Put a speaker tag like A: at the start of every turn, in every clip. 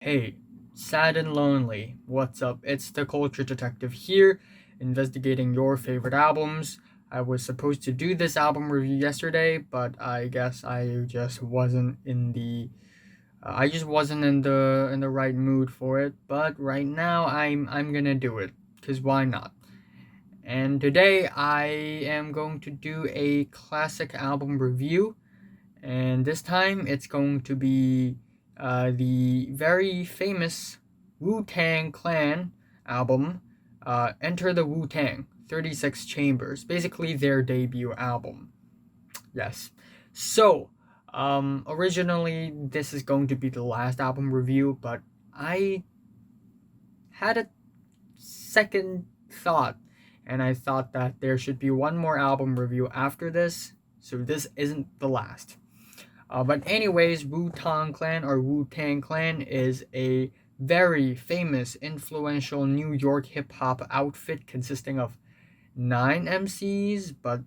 A: Hey, sad and lonely, what's up? It's the Culture Detective here, investigating your favorite albums. I was supposed to do this album review yesterday, but I guess I just wasn't in the right mood for it. But right now, I'm gonna do it, cause why not? And today I am going to do a classic album review, and this time it's going to be the very famous Wu-Tang Clan album, Enter the Wu-Tang, 36 Chambers, basically their debut album. Yes. So, originally this is going to be the last album review, but I had a second thought, and I thought that there should be one more album review after this, so this isn't the last. But anyways, Wu-Tang Clan or Wu-Tang Clan is a very famous, influential New York hip hop outfit consisting of 9 MCs, but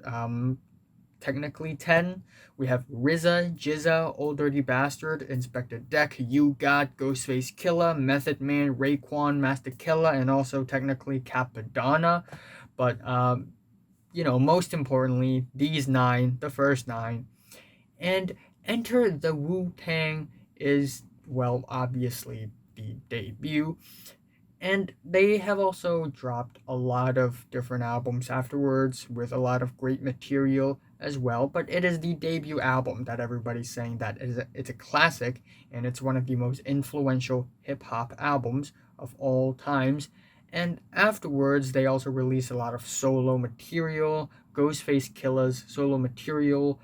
A: technically 10. We have RZA, Jizza, Old Dirty Bastard, Inspector Deck, You Got, Ghostface Killer, Method Man, Raekwon, Master Killer, and also technically Capadonna. But most importantly, these nine, the first nine, and Enter the Wu Tang is, well, obviously the debut. And they have also dropped a lot of different albums afterwards with a lot of great material as well. But it is the debut album that everybody's saying that it's a classic, and it's one of the most influential hip hop albums of all times. And afterwards, they also released a lot of solo material. Ghostface Killer's solo material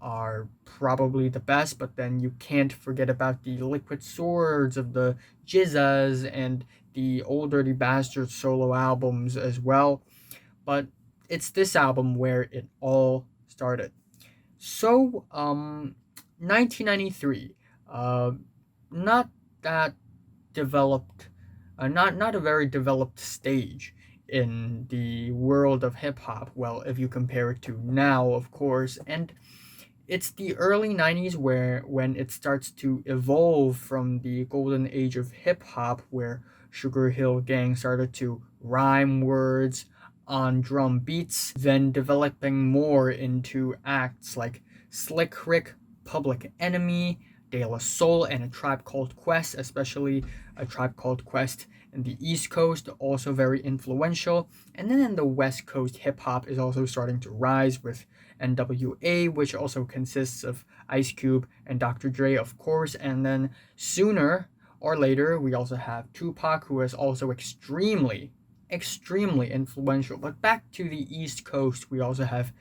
A: are probably the best, but then you can't forget about the Liquid Swords of the Jizzas and the Old Dirty Bastard solo albums as well. But it's this album where it all started. So, 1993, uh, not that developed, not a very developed stage in the world of hip hop. Well, if you compare it to now, of course, and it's the early 90s where when it starts to evolve from the golden age of hip hop where Sugar Hill Gang started to rhyme words on drum beats, then developing more into acts like Slick Rick, Public Enemy, De La Soul, and A Tribe Called Quest, especially A Tribe Called Quest in the East Coast, also very influential. And then in the West Coast, hip hop is also starting to rise with NWA, which also consists of Ice Cube and Dr. Dre, of course. And then sooner or later, we also have Tupac, who is also extremely influential. But back to the East Coast, we also have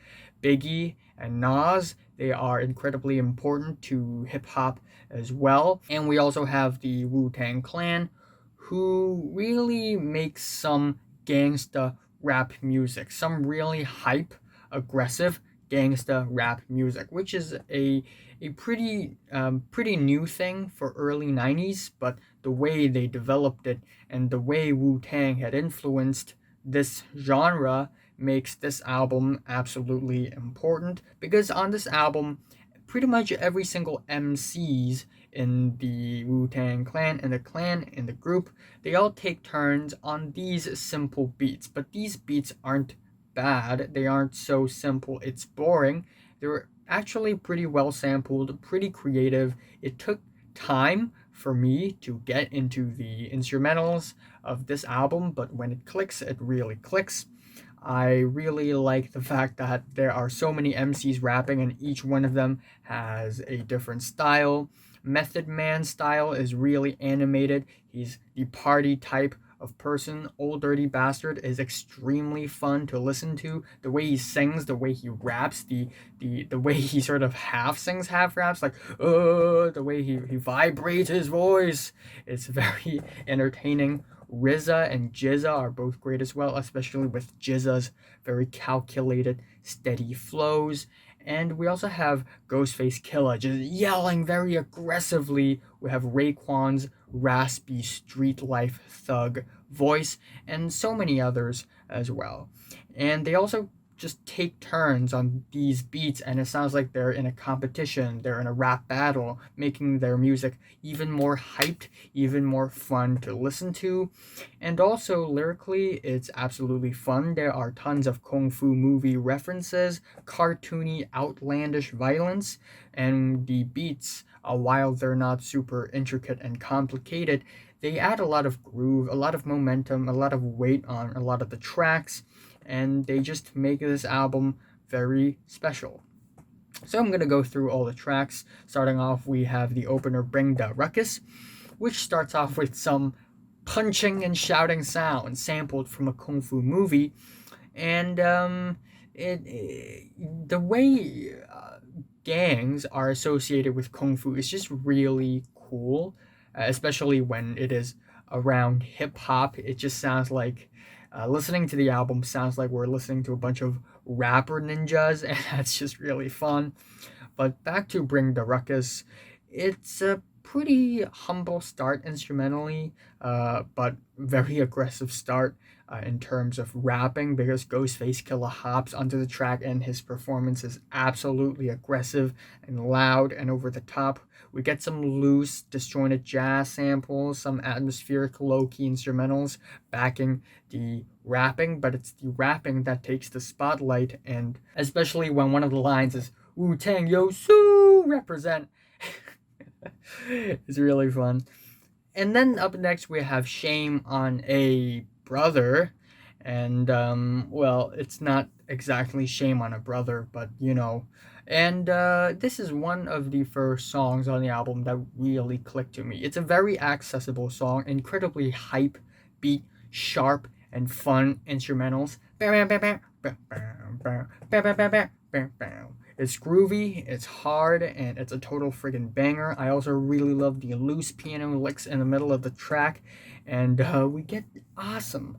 A: Biggie and Nas. They are incredibly important to hip hop as well. And we also have the Wu Tang Clan, who really makes some gangsta rap music, some really hype, aggressive gangsta rap music, which is a pretty new thing for early 90s, but the way they developed it and the way Wu-Tang had influenced this genre makes this album absolutely important, because on this album pretty much every single MCs in the Wu-Tang Clan and the clan in the group, they all take turns on these simple beats, but these beats aren't bad. They aren't so simple it's boring. They're actually pretty well sampled, pretty creative. It took time for me to get into the instrumentals of this album, but when it clicks, it really clicks. I really like the fact that there are so many MCs rapping and each one of them has a different style. Method Man's style is really animated. He's the party type of person. Old Dirty Bastard is extremely fun to listen to. The way he sings, the way he raps, the way he sort of half sings, half raps, like the way he vibrates his voice. It's very entertaining. RZA and Jizza are both great as well, especially with Jizza's very calculated, steady flows. And we also have Ghostface Killer just yelling very aggressively. We have Raekwon's raspy street life thug voice, and so many others as well. And they also just take turns on these beats, and it sounds like they're in a competition, they're in a rap battle, making their music even more hyped, even more fun to listen to. And also lyrically, it's absolutely fun. There are tons of kung fu movie references, cartoony, outlandish violence, and the beats, while they're not super intricate and complicated, they add a lot of groove, a lot of momentum, a lot of weight on a lot of the tracks, and they just make this album very special. So I'm gonna go through all the tracks. Starting off, we have the opener Bring the Ruckus, which starts off with some punching and shouting sounds sampled from a kung fu movie, and the way gangs are associated with kung fu is just really cool, especially when it is around hip hop. It just sounds like listening to the album sounds like we're listening to a bunch of rapper ninjas, and that's just really fun. But back to Bring the Ruckus, it's a pretty humble start instrumentally, but very aggressive start in terms of rapping, because Ghostface Killer hops onto the track and his performance is absolutely aggressive and loud and over the top. We get some loose, disjointed jazz samples, some atmospheric low-key instrumentals backing the rapping, but it's the rapping that takes the spotlight, and especially when one of the lines is Wu-Tang Yo Soo represent. It's really fun. And then up next we have Shame on a Brother. And well, it's not exactly Shame on a Brother, but you know. And this is one of the first songs on the album that really clicked to me. It's a very accessible song, incredibly hype, beat, sharp, and fun instrumentals. It's groovy, it's hard, and it's a total friggin' banger. I also really love the loose piano licks in the middle of the track, and we get awesome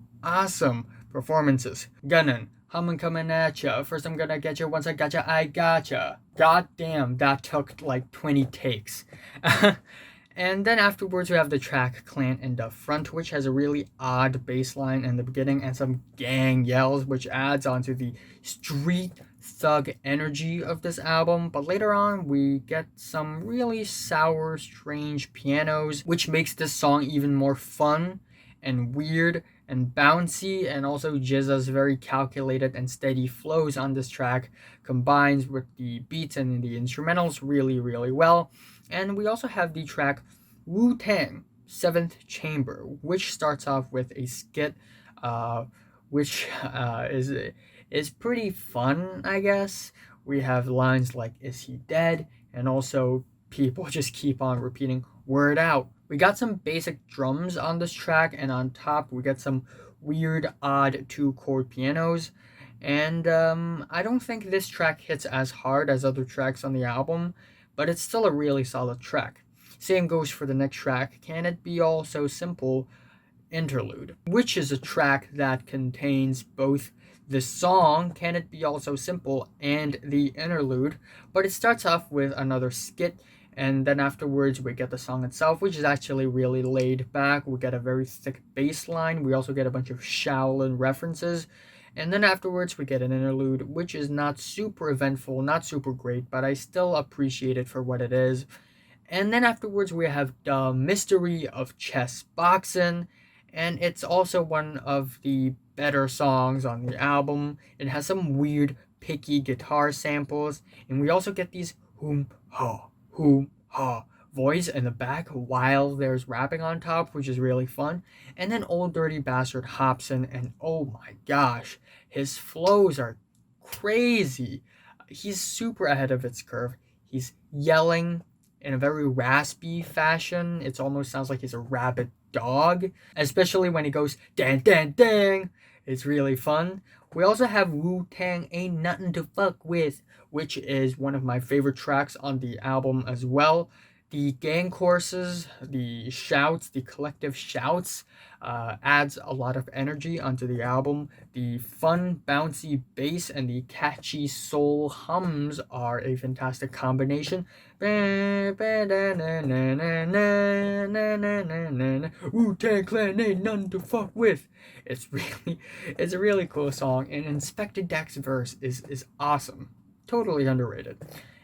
A: performances. Gunnin', I'm coming at ya. First I'm gonna get ya, once I gotcha, I gotcha. God damn, that took like 20 takes. And then afterwards we have the track Clan in the Front, which has a really odd bass line in the beginning and some gang yells, which adds onto the street thug energy of this album. But later on we get some really sour, strange pianos, which makes this song even more fun and weird and bouncy, and also Jizza's very calculated and steady flows on this track combines with the beats and the instrumentals really well. And we also have the track Wu-Tang Seventh Chamber, which starts off with a skit, which is pretty fun, I guess. We have lines like "Is he dead?" and also people just keep on repeating "Word out." We got some basic drums on this track, and on top we get some weird, odd two-chord pianos. And I don't think this track hits as hard as other tracks on the album, but it's still a really solid track. Same goes for the next track, Can It Be All So Simple? Interlude, which is a track that contains both the song Can It Be All So Simple and the interlude, but it starts off with another skit, and then afterwards we get the song itself, which is actually really laid back. We get a very thick bass line, we also get a bunch of Shaolin references, and then afterwards we get an interlude, which is not super eventful, not super great, but I still appreciate it for what it is. And then afterwards we have The Mystery of Chessboxin, and it's also one of the better songs on the album. It has some weird, picky guitar samples, and we also get these hoom ha voice in the back while there's rapping on top, which is really fun. And then Old Dirty Bastard hops in, and oh my gosh, his flows are crazy. He's super ahead of its curve. He's yelling in a very raspy fashion. It almost sounds like he's a rabid dog, especially when he goes dang dang dang. It's really fun. We also have Wu-Tang Ain't Nothing to Fuck With, which is one of my favorite tracks on the album as well. The gang courses, the shouts, the collective shouts adds a lot of energy onto the album. The fun, bouncy bass and the catchy soul hums are a fantastic combination. Wu-Tang Clan ain't none to fuck with. It's a really cool song, and Inspector Deck's verse is awesome. Totally underrated.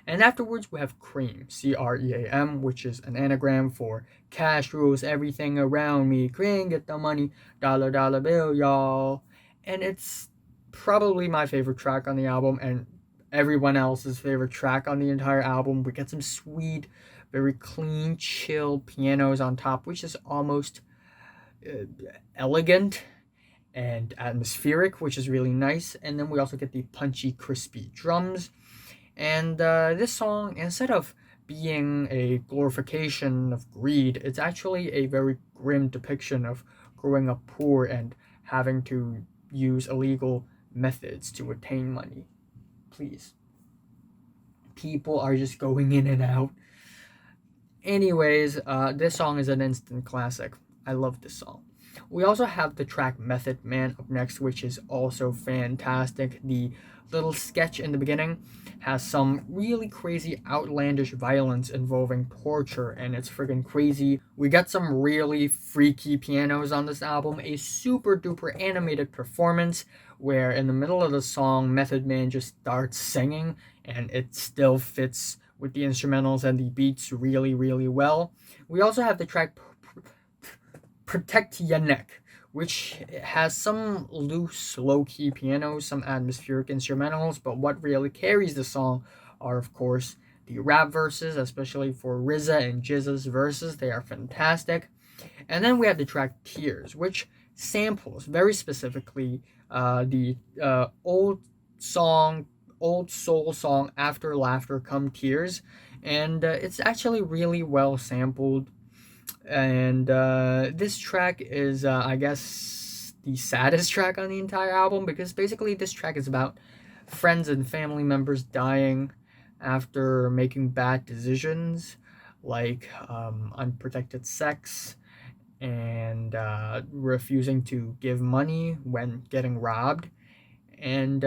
A: And afterwards, we have C.R.E.A.M, C-R-E-A-M, which is an anagram for cash rules everything around me. Cream, get the money, dollar, dollar bill, y'all. And it's probably my favorite track on the album, and everyone else's favorite track on the entire album. We get some sweet, very clean, chill pianos on top, which is almost elegant and atmospheric, which is really nice. And then we also get the punchy, crispy drums. And this song, instead of being a glorification of greed, it's actually a very grim depiction of growing up poor and having to use illegal methods to attain money. Please. People are just going in and out. Anyways, this song is an instant classic. I love this song. We also have the track Method Man up next, which is also fantastic. The little sketch in the beginning has some really crazy, outlandish violence involving torture, and it's friggin' crazy. We got some really freaky pianos on this album, a super duper animated performance where in the middle of the song, Method Man just starts singing, and it still fits with the instrumentals and the beats really, really well. We also have the track Protect Ya Neck, which has some loose, low-key pianos, some atmospheric instrumentals, but what really carries the song are, of course, the rap verses, especially for RZA and GZA's verses. They are fantastic. And then we have the track Tearz, which samples, very specifically, the old soul song After Laughter Come Tears, and it's actually really well sampled. And this track is, I guess, the saddest track on the entire album, because basically this track is about friends and family members dying after making bad decisions, like unprotected sex and refusing to give money when getting robbed. And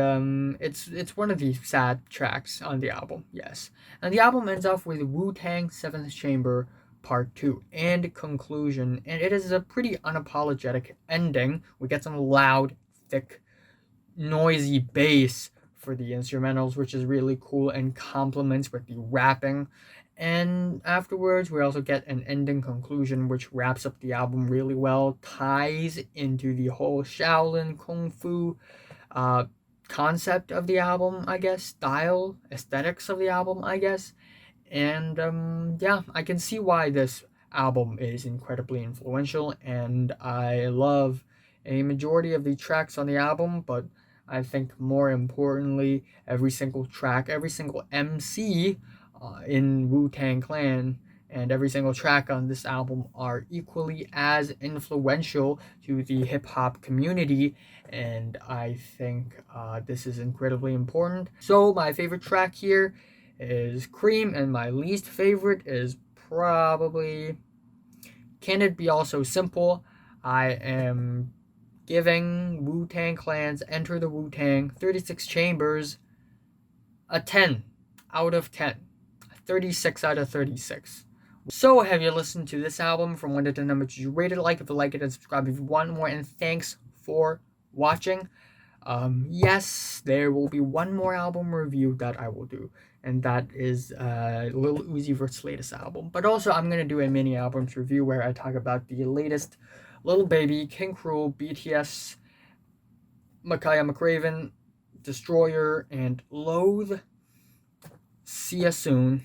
A: it's one of the sad tracks on the album, yes. And the album ends off with Wu-Tang Seventh Chamber Part 2 and conclusion, and it is a pretty unapologetic ending. We get some loud, thick, noisy bass for the instrumentals, which is really cool and complements with the rapping. And afterwards, we also get an ending conclusion, which wraps up the album really well, ties into the whole Shaolin Kung Fu concept of the album, I guess, style, aesthetics of the album, I guess. And yeah, I can see why this album is incredibly influential, and I love a majority of the tracks on the album, but I think more importantly, every single track, every single MC in Wu-Tang Clan, and every single track on this album are equally as influential to the hip-hop community, and I think this is incredibly important. So my favorite track here is C.R.E.A.M, and my least favorite is probably Can It Be All So Simple. I am giving Wu-Tang Clan's Enter the Wu-Tang 36 Chambers a 10 out of 10. 36 out of 36. So have you listened to this album from 1 to 10? How much you rate it? Like if you like it, and subscribe if you want more, and thanks for watching. Yes, there will be one more album review that I will do, and that is Lil Uzi Vert's latest album. But also, I'm gonna do a mini albums review where I talk about the latest Lil Baby, King Krule, BTS, Makaya McRaven, Destroyer, and Loathe. See ya soon.